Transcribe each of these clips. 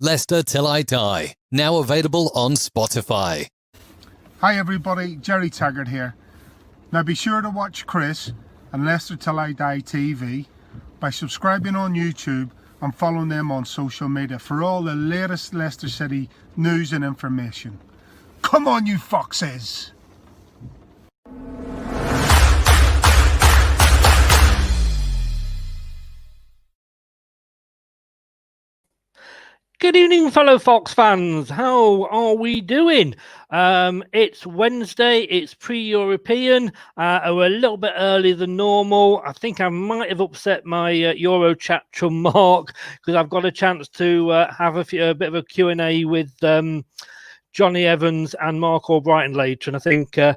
Leicester Till I Die, now available on Spotify. Hi everybody, Jerry Taggart here. Now be sure to watch Chris and Leicester Till I Die TV by subscribing on YouTube and following them on social media for all the latest Leicester City news and information. Come on you foxes! Good evening, fellow Fox fans. How are we doing? It's Wednesday. It's pre-European. We're a little bit earlier than normal. I think I might have upset my Euro chat chum Mark because I've got a chance to have a bit of a Q&A with Johnny Evans and Mark Albrighton later. And I think I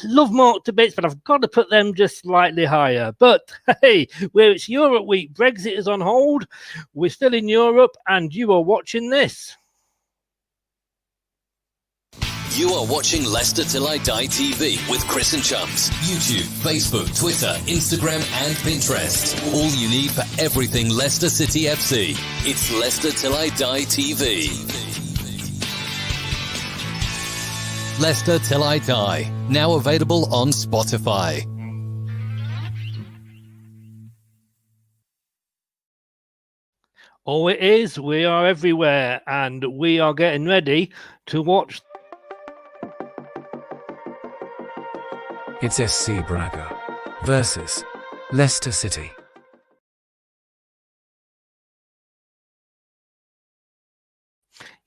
love Mark to bits, but I've got to put them just slightly higher. But hey, it's Europe week. Brexit is on hold. We're still in Europe, and you are watching this. You are watching Leicester Till I Die TV with Chris and Chums. YouTube, Facebook, Twitter, Instagram and Pinterest. All you need for everything Leicester City FC. It's Leicester Till I Die TV. Leicester Till I Die, now available on Spotify. Oh, it is. We are everywhere, and we are getting ready to watch. It's SC Braga versus Leicester City.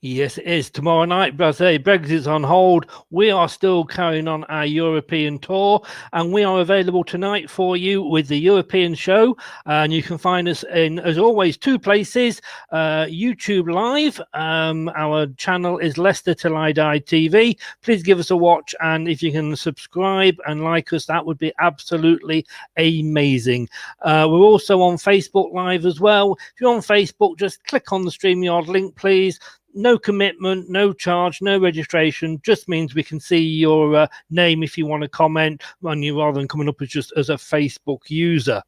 Yes, it is. Tomorrow night, Brexit's on hold. We are still carrying on our European tour, and we are available tonight for you with the European show. And you can find us in, as always, two places. YouTube Live. Our channel is Leicester Till I Die TV. Please give us a watch, and if you can subscribe and like us, that would be absolutely amazing. We're also on Facebook Live as well. If you're on Facebook, just click on the StreamYard link, please. No commitment, no charge, no registration. Just means we can see your name if you want to comment on you rather than coming up as just as a Facebook user.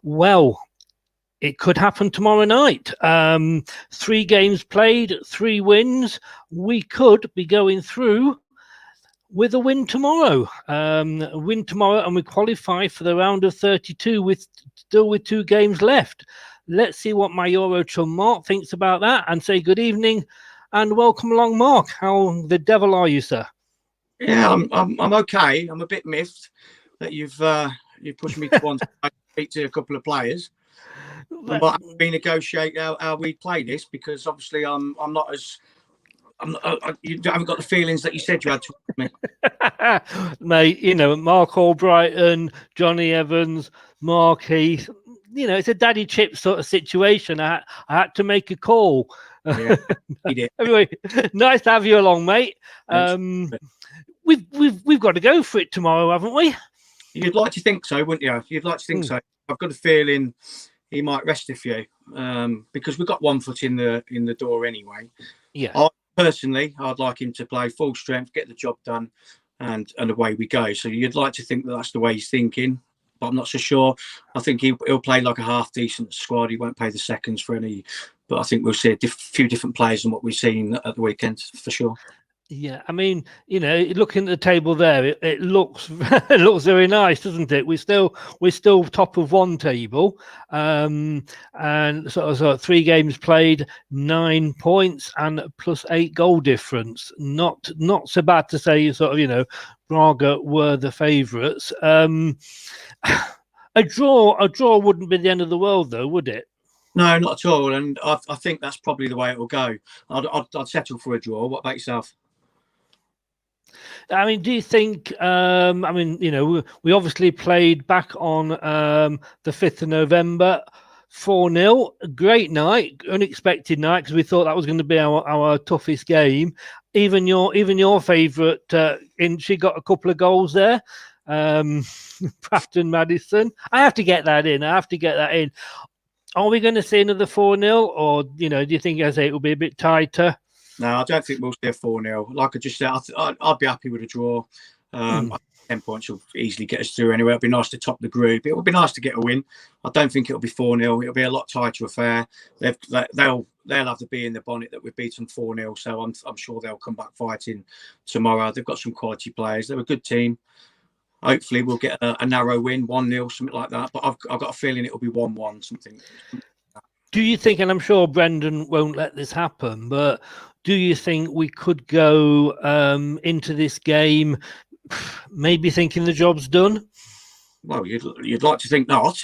Well, it could happen tomorrow night. 3 games played, 3 wins. We could be going through with a win tomorrow. And we qualify for the round of 32 with 2 games left. Let's see what my Euro chum Mark thinks about that, and say good evening and welcome along, Mark. How the devil are you, sir? Yeah, I'm okay. I'm a bit miffed that you've pushed me to one to speak to a couple of players. I might have to renegotiate how we play this, because obviously you haven't got the feelings that you said you had to me. Mate, you know, Mark Albrighton, Johnny Evans, Mark Heath. You know, it's a daddy chip sort of situation. I had to make a call. Yeah, he did. Anyway, nice to have you along, mate. We've got to go for it tomorrow, haven't we? You'd like to think so, wouldn't you? You'd like to think so. I've got a feeling he might rest a few, because we've got one foot in the door anyway. Yeah. I'd like him to play full strength, get the job done, and away we go. So you'd like to think that that's the way he's thinking. But I'm not so sure. I think he'll play like a half-decent squad. He won't play the seconds for any. But I think we'll see a few different players than what we've seen at the weekend, for sure. Yeah, I mean, you know, looking at the table there, it looks it looks very nice, doesn't it? We're still top of one table, and sort of 3 games played, 9 points, and plus 8 goal difference. Not so bad to say. Sort of, you know, Braga were the favourites. A draw wouldn't be the end of the world, though, would it? No, not at all. And I think that's probably the way it will go. I'd settle for a draw. What about yourself? I mean, do you think, I mean, you know, we obviously played back on the 5th of November, 4-0. Great night, unexpected night, because we thought that was going to be our toughest game. Even your favourite, she got a couple of goals there. Prafton Madison. I have to get that in. Are we going to see another 4-0, or, you know, do you think, as I say, it will be a bit tighter? No, I don't think we'll see a 4-0. Like I just said, I'd be happy with a draw. I 10 points will easily get us through anyway. It'll be nice to top the group. It will be nice to get a win. I don't think it'll be 4-0. It'll be a lot tighter affair. They'll have to be in the bonnet that we've beaten 4-0. So I'm sure they'll come back fighting tomorrow. They've got some quality players. They're a good team. Hopefully we'll get a narrow win, 1-0, something like that. But I've got a feeling it'll be 1-1, something. Do you think, and I'm sure Brendan won't let this happen, but do you think we could go into this game maybe thinking the job's done? Well, you'd like to think not.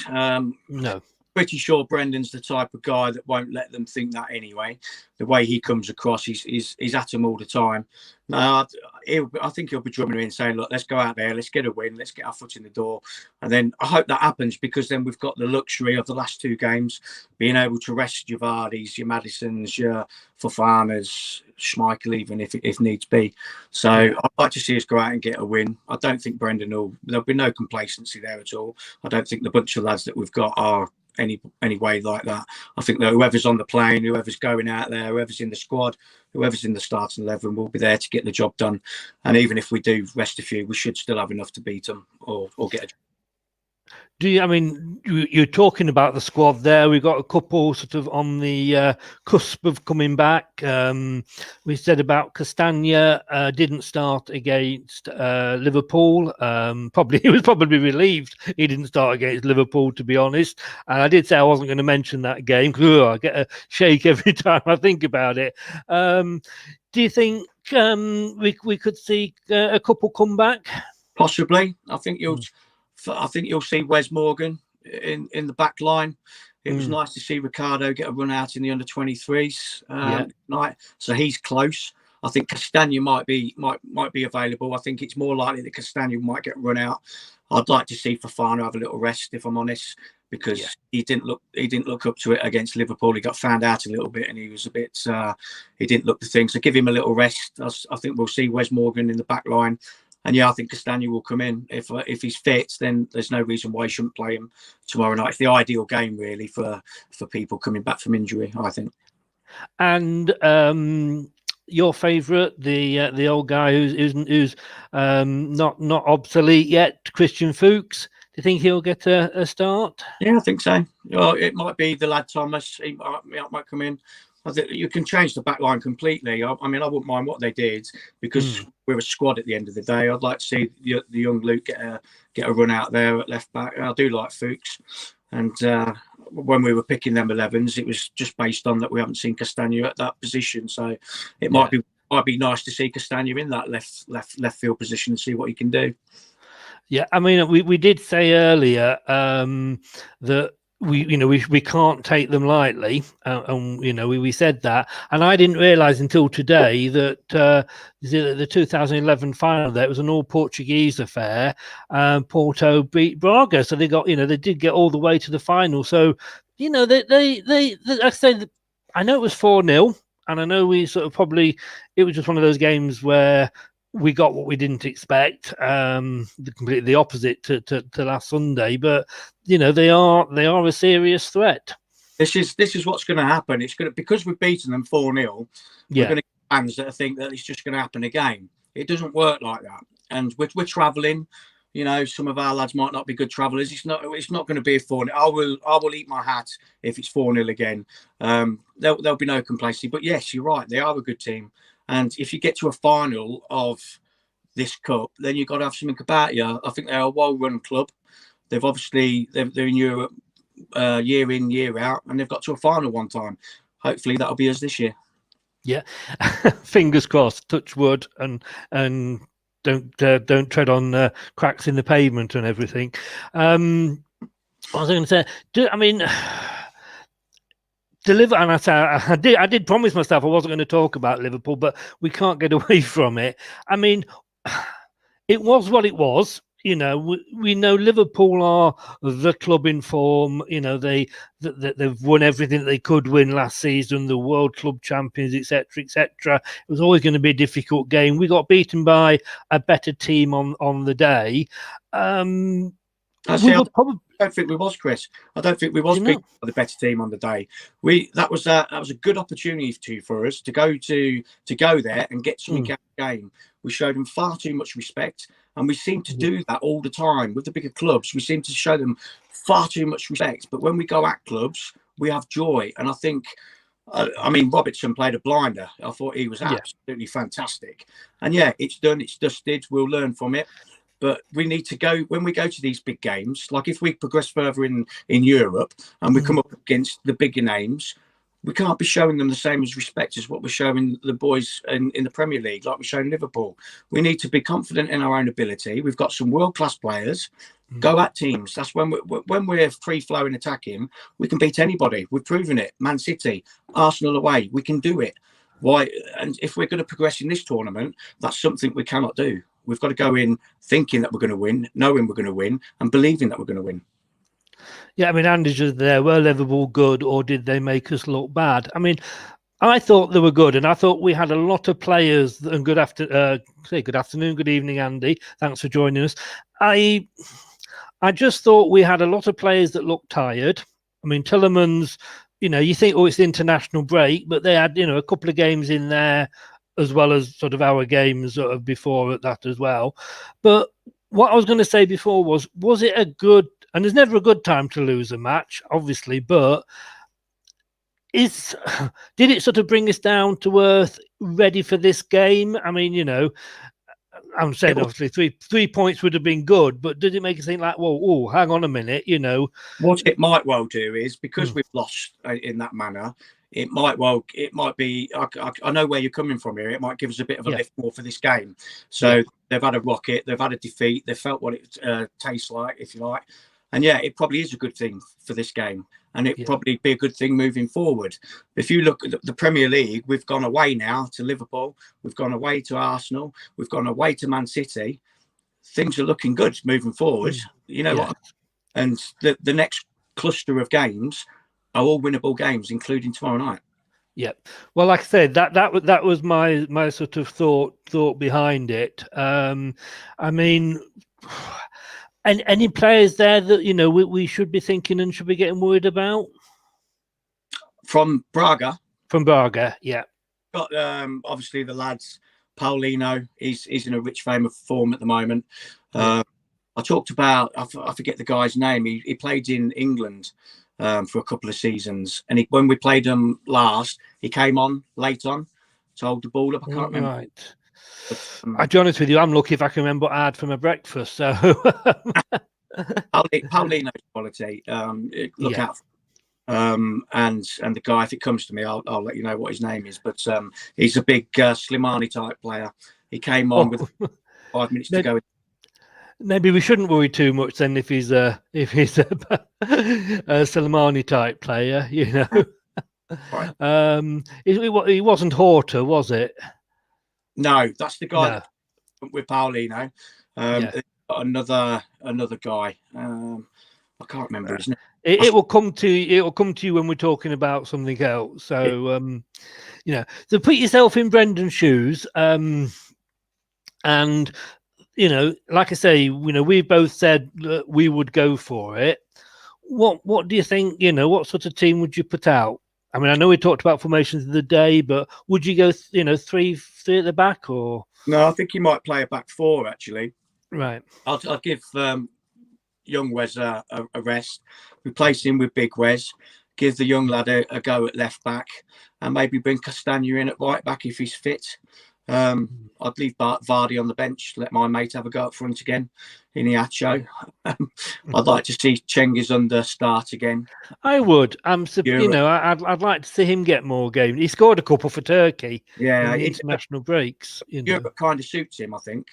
No. Pretty sure Brendan's the type of guy that won't let them think that anyway. The way he comes across, he's at them all the time. No, I think he'll be drumming in saying, look, let's go out there, let's get a win, let's get our foot in the door. And then I hope that happens, because then we've got the luxury of the last 2 games being able to rest your Vardys, your Madisons, your Fofanas, Schmeichel even if needs be. So I'd like to see us go out and get a win. I don't think there'll be no complacency there at all. I don't think the bunch of lads that we've got are any way like that. I think that whoever's on the plane, whoever's going out there, whoever's in the squad, whoever's in the starting 11 will be there to get the job done. And even if we do rest a few, we should still have enough to beat them or get a job. You're talking about the squad there. We've got a couple sort of on the cusp of coming back. We said about Castagna didn't start against Liverpool. He was probably relieved he didn't start against Liverpool, to be honest. And I did say I wasn't going to mention that game because I get a shake every time I think about it. Do you think we could see a couple come back? Possibly. I think you'll see Wes Morgan in the back line. It was nice to see Ricardo get a run out in the under-23s night. So he's close. I think Castagna might be available. I think it's more likely that Castagna might get run out. I'd like to see Fofana have a little rest, if I'm honest, because he didn't look up to it against Liverpool. He got found out a little bit, and he was a bit. He didn't look the thing. So give him a little rest. I think we'll see Wes Morgan in the back line. And I think Castagna will come in. If he's fit, then there's no reason why he shouldn't play him tomorrow night. It's the ideal game, really, for people coming back from injury, I think. And your favourite, the old guy who's not obsolete yet, Christian Fuchs. Do you think he'll get a start? Yeah, I think so. Well, it might be the lad Thomas. He might come in. I think you can change the back line completely. I wouldn't mind what they did, because we're a squad at the end of the day. I'd like to see the young Luke get a run out there at left back. I do like Fuchs, and when we were picking them 11s, it was just based on that we haven't seen Castagna at that position. So it might be nice to see Castagna in that left field position and see what he can do. Yeah, we did say earlier that we can't take them lightly, and we said that, and I didn't realise until today that the 2011 final there, it was an all Portuguese affair. Porto beat Braga, so they got they did get all the way to the final. So they I say I know it was 4-0, and I know we sort of probably it was just one of those games where we got what we didn't expect, completely the opposite to last Sunday. But they are a serious threat. This is what's going to happen. It's going to, because we've beaten them 4-0. We're going to get fans that think that it's just going to happen again. It doesn't work like that. And we're travelling. Some of our lads might not be good travellers. It's not going to be a 4-0. I will eat my hat if it's 4-0 again. There'll be no complacency. But yes, you're right. They are a good team. And if you get to a final of this cup, then you've got to have something about you. I think they're a well-run club. They're in Europe year in, year out, and they've got to a final one time. Hopefully that'll be us this year. Yeah, fingers crossed. Touch wood, and don't tread on cracks in the pavement and everything. What was I going to say? Deliver, and I did promise myself I wasn't going to talk about Liverpool, but we can't get away from it. It was what it was. We know Liverpool are the club in form. They've won everything that they could win last season, the World Club Champions, etc., etc. It was always going to be a difficult game. We got beaten by a better team on the day. We were probably. I don't think we was, Chris. I don't think we was You know? the better team on the day. That was a good opportunity for us to go there and get something out of the game. We showed them far too much respect, and we seem to do that all the time with the bigger clubs. We seem to show them far too much respect, but when we go at clubs, we have joy. And I think, I mean, Robertson played a blinder. I thought he was absolutely fantastic. And yeah, it's done. It's dusted. We'll learn from it. But we need to go, when we go to these big games, like if we progress further in Europe and we come up against the bigger names, we can't be showing them the same as respect as what we're showing the boys in the Premier League, like we're showing Liverpool. We need to be confident in our own ability. We've got some world-class players. Go at teams. That's when we're free-flowing attacking, we can beat anybody. We've proven it. Man City, Arsenal away, we can do it. Why? And if we're going to progress in this tournament, that's something we cannot do. We've got to go in thinking that we're going to win, knowing we're going to win, and believing that we're going to win. Yeah, I mean, Andy's just there. Were Liverpool good, or did they make us look bad? I mean, I thought they were good, and I thought we had a lot of players. And good afternoon, good evening, Andy. Thanks for joining us. I just thought we had a lot of players that looked tired. I mean, Tielemans, you think, oh, it's the international break, but they had, a couple of games in there, as well as sort of our games sort of before at that as well. But what I was going to say before was it a good, and there's never a good time to lose a match, obviously, but did it sort of bring us down to earth, ready for this game? I mean, I'm saying obviously 3 points would have been good, but did it make us think like, well, hang on a minute, What it might well do is, because we've lost in that manner, it might be, I know where you're coming from here, it might give us a bit of a lift more for this game. So they've had a rocket, they've had a defeat, they've felt what it tastes like, if you like. And yeah, it probably is a good thing for this game. And it'd probably be a good thing moving forward. If you look at the Premier League, we've gone away now to Liverpool, we've gone away to Arsenal, we've gone away to Man City. Things are looking good moving forward. You know what? And the next cluster of games are all winnable games, including tomorrow night. Yeah. Well, like I said, that was my sort of thought behind it. I mean, and any players there that we should be thinking and should be getting worried about? From Braga, yeah. Got obviously the lads. Paulino, he's in a rich frame of form at the moment. I talked about, I forget the guy's name. He played in England for a couple of seasons, and when we played him last, he came on late on to hold the ball up. I can't remember. Right. But, I'll be honest with you, I'm lucky if I can remember what I had for my breakfast. So Paulino's quality. Look out. And the guy, if it comes to me, I'll let you know what his name is. But he's a big Slimani type player. He came on with 5 minutes to go. Maybe we shouldn't worry too much then if he's a Slimani type player, Right. He wasn't Horta, was it? No, that's the guy with Paulino. Another guy. I can't remember his name. It will come to you when we're talking about something else. So so put yourself in Brendan's shoes, and like I say, we both said that we would go for it. What do you think? What sort of team would you put out? I mean, I know we talked about formations of the day, but would you go, three at the back, or? No, I think he might play a back four actually. Right. I'll give young Wes a rest. Replace him with big Wes. Give the young lad a go at left back, and maybe bring Castagna in at right back if he's fit. I'd leave Vardy on the bench. Let my mate have a go up front again in Iacho. I'd like to see Cengiz under start again. I would. I'd like to see him get more games. He scored a couple for Turkey. Yeah, in the international breaks. Europe kind of suits him, I think.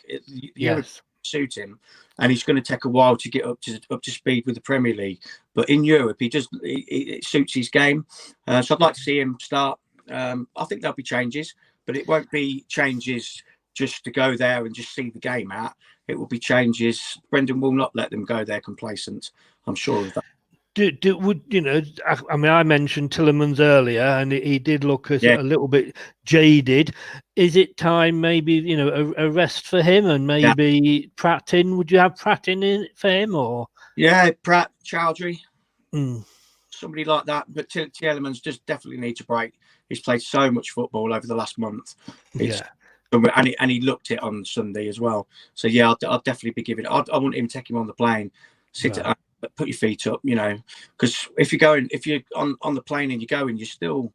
Yes. Suit him, and he's going to take a while to get up to speed with the Premier League. But in Europe, it suits his game. So I'd like to see him start. I think there'll be changes, but it won't be changes just to go there and just see the game out. It will be changes. Brendan will not let them go there complacent. I'm sure of that. I mentioned Tielemans earlier, and he did look a little bit jaded. Is it time, maybe a rest for him, and maybe Pratt in? Would you have Pratt in for him, or? Yeah, Pratt, Chowdhury, Mm, somebody like that. But Tielemans just definitely needs a break. He's played so much football over the last month. It's yeah. and he looked it on Sunday as well. So yeah, I'll definitely be giving it. I wouldn't even take him on the plane. Sit Right. at home, put your feet up, because if you're on the plane and you're going, you're still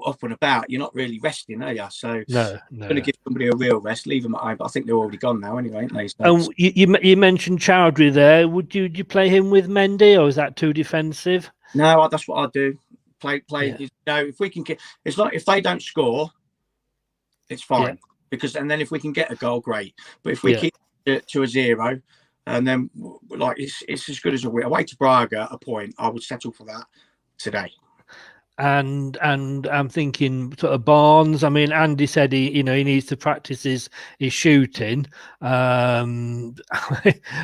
up and about. You're not really resting, are you? So No, going to no. give somebody a real rest, leave them at home. But I think they're already gone now anyway, ain't they? So And you mentioned Chowdhury there. Would you play him with Mendy, or is that too defensive? no, that's what I do. Play. Yeah, If we can get, it's like if they don't score, it's yeah, fine and then if we can get a goal, great. But if we yeah. keep it to a 0, and then like it's as good as a win. Away to Braga, a point. I would settle for that today. And I'm thinking sort of Barnes. I mean, Andy said he needs to practice his shooting. I mean,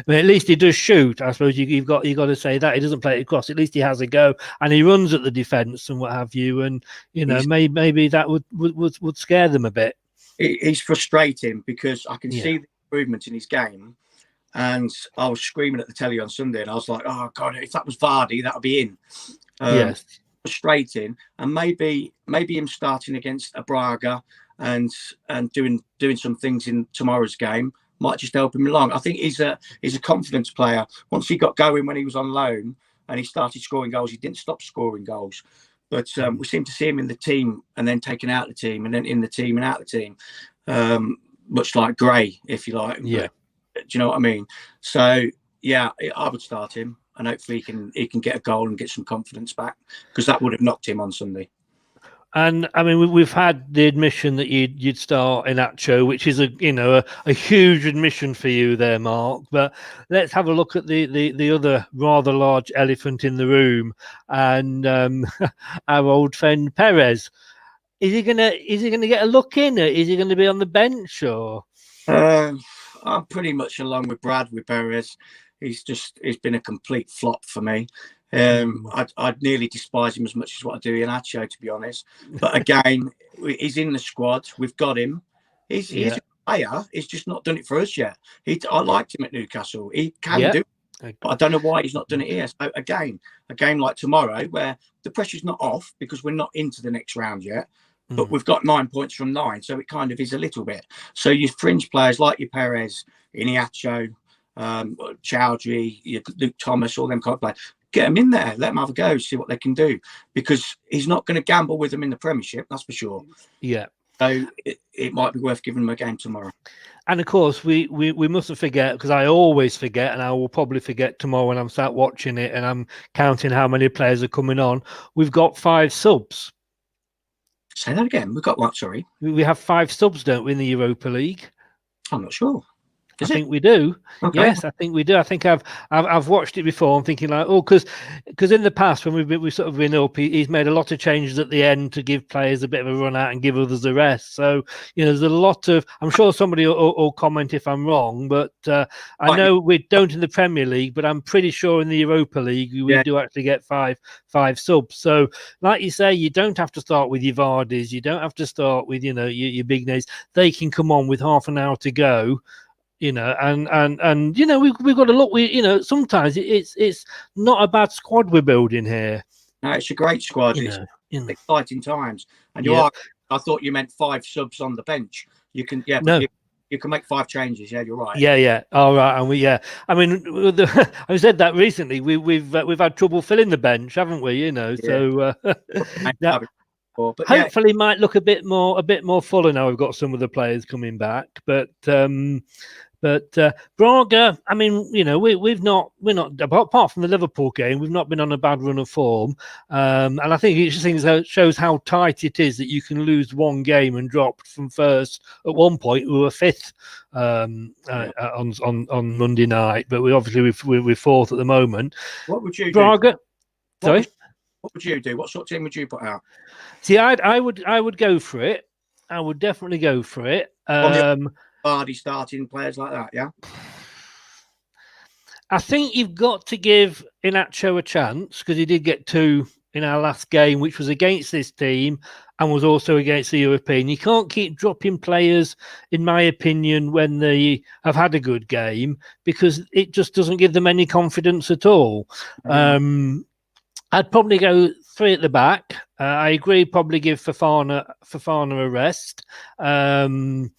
at least he does shoot. I suppose you've got to say that he doesn't play it across. At least he has a go, and he runs at the defence and what have you. And maybe that would scare them a bit. He's frustrating because I can Yeah, see the improvement in his game. And I was screaming at the telly on Sunday, and I was like, "Oh God, if that was Vardy, that would be in." yes, Frustrating, and maybe him starting against a Braga and doing some things in tomorrow's game might just help him along. I think he's a confidence player. Once he got going when he was on loan and he started scoring goals, he didn't stop scoring goals. But we seem to see him in the team and then taken out of the team and then in the team and out of the team, much like Gray, if you like. yeah. Do you know what I mean? So yeah, I would start him, and hopefully he can get a goal and get some confidence back, because that would have knocked him on Sunday. And I mean, we've had the admission that you'd start Inacho, which is a huge admission for you there, Mark. But let's have a look at the other rather large elephant in the room, and our old friend Perez. Is he gonna get a look in? Is he gonna be on the bench or? I'm pretty much along with Brad with Perez. He's been a complete flop for me. I'd nearly despise him as much as what I do in Acho, to be honest. But again, he's in the squad. We've got him. He's a player. He's just not done it for us yet. I liked him at Newcastle. He can do it, but I don't know why he's not done it here. So again, a game like tomorrow where the pressure's not off because we're not into the next round yet. But we've got 9 points from 9, so it kind of is a little bit. So your fringe players like your Perez, Iniacho, Chowdhury, your Luke Thomas, all them kind of players, get them in there, let them have a go, see what they can do, because he's not going to gamble with them in the Premiership, that's for sure. Yeah. So it might be worth giving them a game tomorrow. And of course, we mustn't forget, because I always forget, and I will probably forget tomorrow when I'm sat watching it and I'm counting how many players are coming on. We've got 5 subs. Say that again. We've got what? Sorry. We have 5 subs, don't we, in the Europa League? I'm not sure. I think we do. Okay. Yes, I think we do. I think I've watched it before. I'm thinking like, because in the past when we've sort of been up, he's made a lot of changes at the end to give players a bit of a run out and give others a rest. So there's a lot of. I'm sure somebody will comment if I'm wrong, but I know we don't in the Premier League, but I'm pretty sure in the Europa League we do actually get five subs. So like you say, you don't have to start with your Vardys. You don't have to start with your big names. They can come on with half an hour to go. And we've got to look. Sometimes it's not a bad squad we're building here. No, it's a great squad. It's exciting times. And you are. I thought you meant 5 subs on the bench. You can, you can make 5 changes. Yeah, you're right. Yeah. All right, and I mean, I said that recently. We've had trouble filling the bench, haven't we? So but hopefully might look a bit more fuller now. We've got some of the players coming back, but Braga, I mean, we're not apart from the Liverpool game, we've not been on a bad run of form, and I think it just shows how tight it is that you can lose one game and drop from first. At one point, we were 5th on Monday night, but we're 4th at the moment. What would you Braga? Do? Sorry. What would you do? What sort of team would you put out? See, I would go for it. I would definitely go for it. Vardy starting, players like that, yeah? I think you've got to give Inacho a chance because he did get 2 in our last game, which was against this team and was also against the European. You can't keep dropping players, in my opinion, when they have had a good game, because it just doesn't give them any confidence at all. I'd probably go 3 at the back. I agree, probably give Fofana a rest. And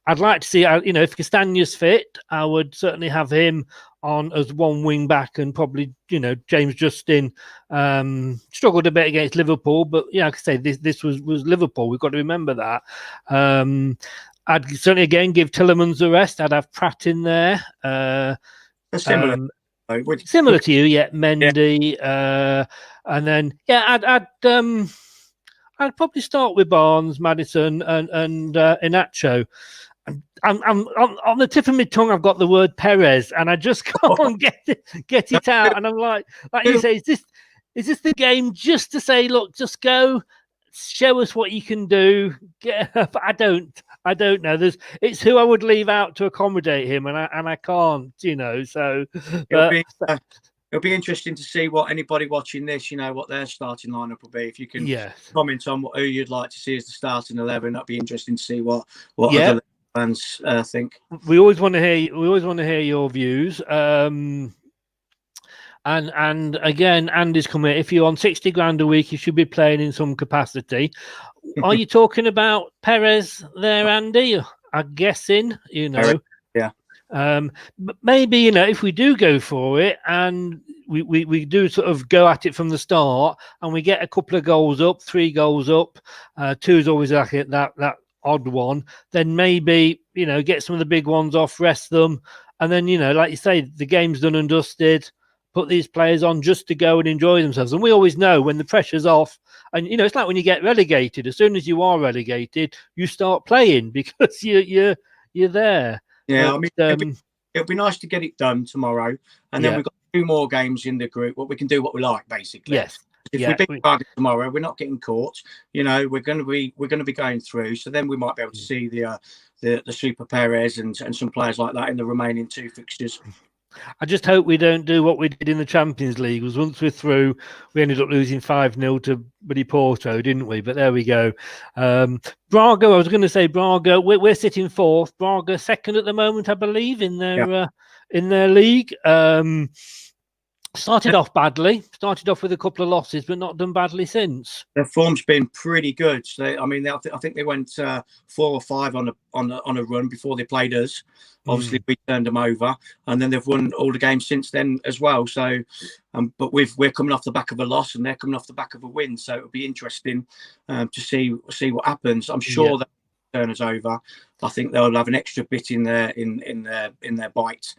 I'd like to see, if Castagna's fit, I would certainly have him on as one wing back, and probably, James Justin struggled a bit against Liverpool, but like I say, this was Liverpool. We've got to remember that. I'd certainly again give Tielemans a rest. I'd have Pratt in there. Similar to you, yeah. Mendy, and then I'd probably start with Barnes, Maddison, and Inacho. I'm on the tip of my tongue. I've got the word Perez, and I just can't get it out. And I'm like you say, is this the game just to say, look, just go, show us what you can do? I don't know. It's who I would leave out to accommodate him, and I can't, So it'll be interesting to see what anybody watching this, what their starting lineup will be. If you can comment on who you'd like to see as the starting 11, that'd be interesting to see what other fans think. We always want to hear your views. And again, Andy's coming. If you're on 60 grand a week, you should be playing in some capacity. Are you talking about Perez there, Andy? I'm guessing, Yeah. But maybe, if we do go for it and we do sort of go at it from the start, and we get a couple of goals up, 3 goals up, 2 is always like that odd one, then maybe, get some of the big ones off, rest them, and then, like you say, the game's done and dusted, put these players on just to go and enjoy themselves. And we always know when the pressure's off, and it's like when you get relegated. As soon as you are relegated, you start playing because you're there. Yeah, it'll be nice to get it done tomorrow, and then we've got 2 more games in the group. What we can do, what we like, basically. Yes. If we beat Braga tomorrow, we're not getting caught. We're going to be going through. So then we might be able to see the Super Perez and some players like that in the remaining 2 fixtures. I just hope we don't do what we did in the Champions League. Was once we're through, we ended up losing 5-0 to Buddy Porto, didn't we? But there we go. Braga, I was going to say Braga. We're sitting 4th. Braga 2nd at the moment, I believe, in their league. Started off badly. Started off with a couple of losses, but not done badly since. Their form's been pretty good. So I think they went 4 or 5 on a run before they played us. Obviously, we turned them over, and then they've won all the games since then as well. So, but we're coming off the back of a loss, and they're coming off the back of a win. So it'll be interesting to see what happens. I'm sure that turn us over. I think they'll have an extra bit in their bite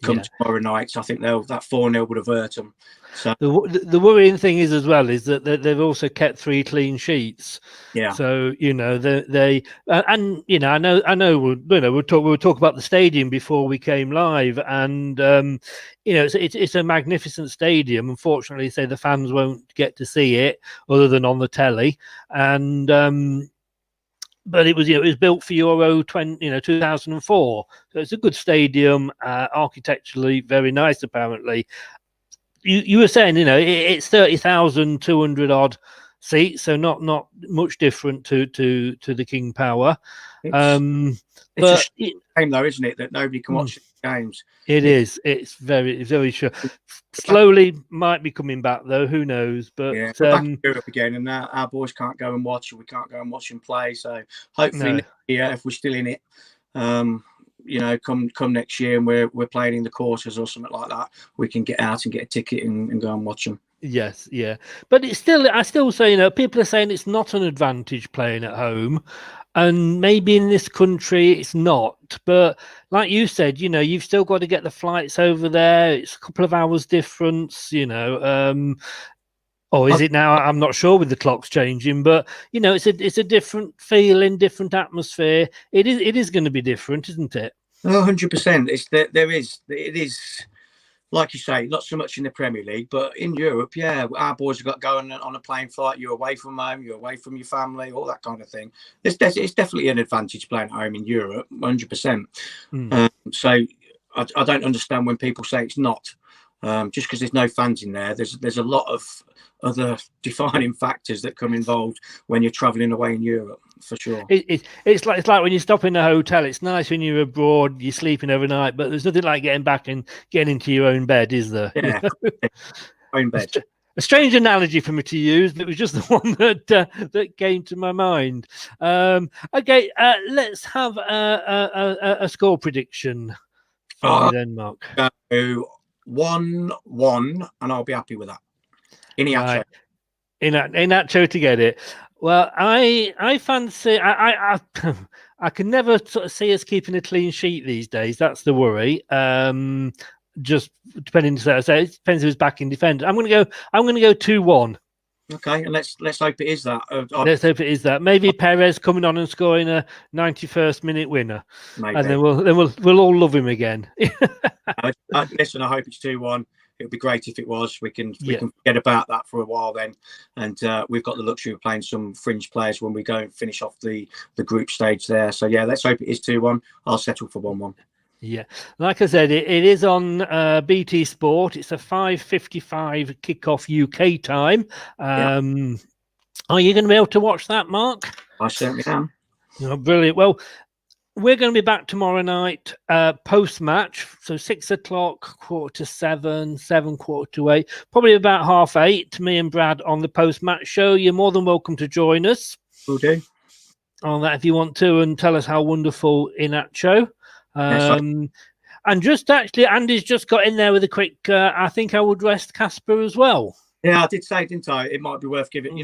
come tomorrow night. So I think that 4-0 would have hurt them. So the worrying thing is as well is that they've also kept 3 clean sheets. Yeah. So they I know we'll talk about the stadium before we came live, and it's a magnificent stadium. Unfortunately, say the fans won't get to see it other than on the telly, and. But it was built for Euro 2004. So it's a good stadium, architecturally very nice. Apparently, you were saying it's 30,200 odd seats, so not much different to the King Power. It's a shame though, isn't it, that nobody can watch the games? It is. It's very sure. Slowly might be coming back though. Who knows? But we're back in Europe again, and our boys can't go and watch. We can't go and watch them play. So hopefully next year, if we're still in it, come next year, and we're playing in the quarters or something like that, we can get out and get a ticket and go and watch them. Yes, yeah, but I still say, people are saying it's not an advantage playing at home, and maybe in this country it's not. But like you said, you've still got to get the flights over there. It's a couple of hours difference, Or is it now? I'm not sure with the clocks changing, but it's a different feeling, different atmosphere. It is going to be different, isn't it? 100%. It is. Like you say, not so much in the Premier League, but in Europe, our boys have got going on a plane flight. You're away from home, you're away from your family, all that kind of thing. It's definitely an advantage playing at home in Europe, 100%. So I don't understand when people say it's not. just because there's no fans in there. There's a lot of other defining factors that come involved when you're travelling away in Europe, for sure. It's like when you stop in a hotel. It's nice when you're abroad, you're sleeping overnight, but there's nothing like getting back and getting into your own bed, is there? Yeah, own bed. A strange analogy for me to use, but it was just the one that came to my mind. Okay, let's have a score prediction from you then, Mark. 1-1, and I'll be happy with that. Right. Inacho to get it. Well, I fancy I can never sort of see us keeping a clean sheet these days. That's the worry. Just depending, so it depends who's back in defence. I'm gonna go 2-1. Okay, and let's hope it is that. Let's hope it is that. Maybe Perez coming on and scoring a 91st minute winner, maybe. And then we'll all love him again. Listen, I hope it's 2-1. It would be great if it was. We can forget about that for a while then, and we've got the luxury of playing some fringe players when we go and finish off the group stage there. So yeah, let's hope it is 2-1. I'll settle for 1-1. Yeah, like I said, it is on BT Sport. It's a 5:55 kickoff UK time. Are you going to be able to watch that, Mark? I certainly am. Oh, brilliant. Well, we're going to be back tomorrow night post-match. So 6 o'clock, 7:15, 7:45, probably about 8:30. Me and Brad on the post-match show. You're more than welcome to join us. Will do. On that if you want to, and tell us how wonderful Inacho. And just actually, Andy's just got in there with a quick. I think I would rest Casper as well. Yeah, I did say, didn't I? It might be worth giving,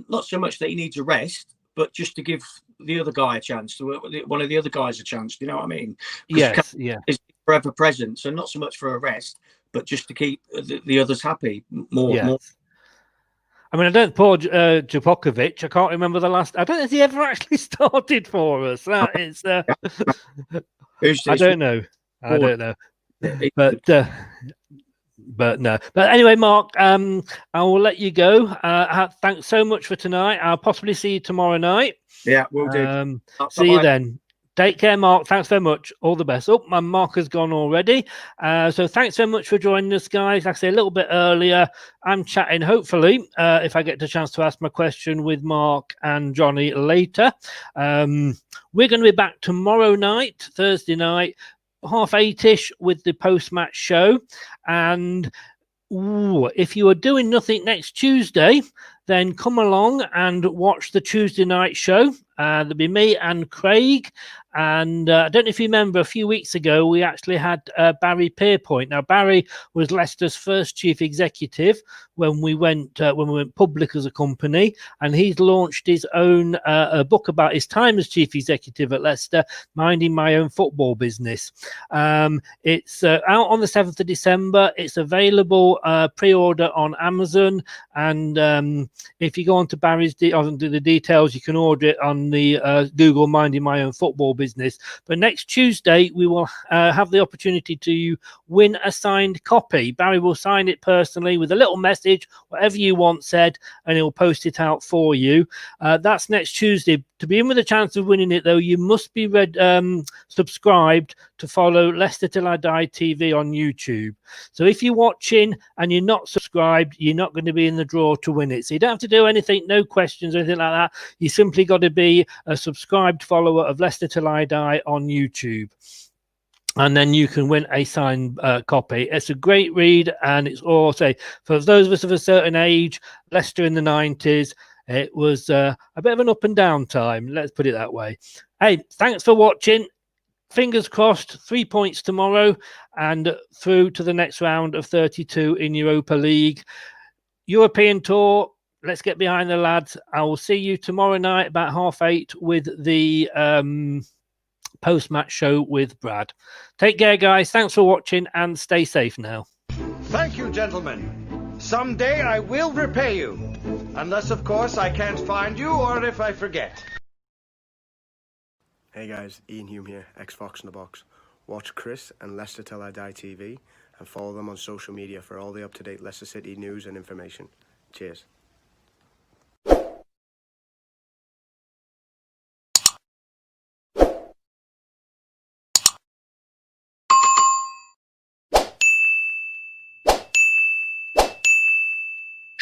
not so much that he needs a rest, but just to give the other guy a chance, one of the other guys a chance. Do you know what I mean? Yes, yeah. Is forever present, so not so much for a rest, but just to keep the others happy more. Yes. More. I mean, I don't poor Djokovic. I can't remember the last. I don't know if he ever actually started for us. It's. I don't know. But no. But anyway, Mark, I will let you go. Thanks so much for tonight. I'll possibly see you tomorrow night. Yeah, we'll do. See you then. Take care, Mark. Thanks very much. All the best. Oh, my Mark has gone already. So thanks so much for joining us, guys. Like I say, a little bit earlier, I'm chatting, hopefully, if I get the chance to ask my question with Mark and Johnny later. We're going to be back tomorrow night, Thursday night, 8:30ish with the post-match show. And if you are doing nothing next Tuesday, then come along and watch the Tuesday night show. There'll be me and Craig. And I don't know if you remember, a few weeks ago, we actually had Barry Pierpoint. Now, Barry was Leicester's first chief executive when we went public as a company, and he's launched his own book about his time as chief executive at Leicester, Minding My Own Football Business. It's out on the 7th of December. It's available pre-order on Amazon, and if you go on to Barry's onto the details, you can order it on the Google Minding My Own Football Business. But next Tuesday, we will have the opportunity to win a signed copy. Barry will sign it personally with a little message, whatever you want said, and he'll post it out for you. That's next Tuesday. To be in with a chance of winning it, though, you must be subscribed to follow Leicester Till I Die TV on YouTube. So if you're watching and you're not subscribed, you're not going to be in the draw to win it. So you don't have to do anything, no questions or anything like that. You simply got to be a subscribed follower of Leicester Till I Die on YouTube. And then you can win a signed copy. It's a great read, and it's also, for those of us of a certain age, Leicester in the 90s, it was a bit of an up and down time. Let's put it that way. Hey, thanks for watching. Fingers crossed, 3 points tomorrow and through to the next round of 32 in Europa League. European Tour, let's get behind the lads. I will see you tomorrow night about 8:30 with the post-match show with Brad. Take care, guys. Thanks for watching and stay safe now. Thank you, gentlemen. Someday I will repay you. Unless, of course, I can't find you or if I forget. Hey guys, Ian Hume here, ex-Fox in the Box. Watch Chris and Leicester Till I Die TV and follow them on social media for all the up-to-date Leicester City news and information. Cheers.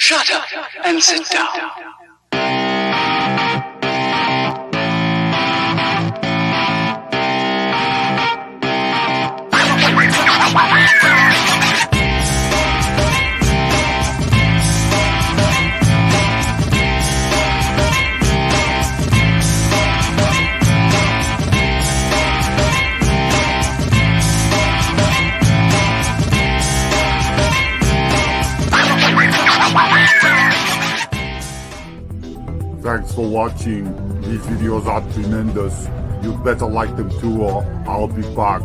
Shut up and sit down. Thanks for watching. These videos are tremendous. You better like them too, or I'll be back.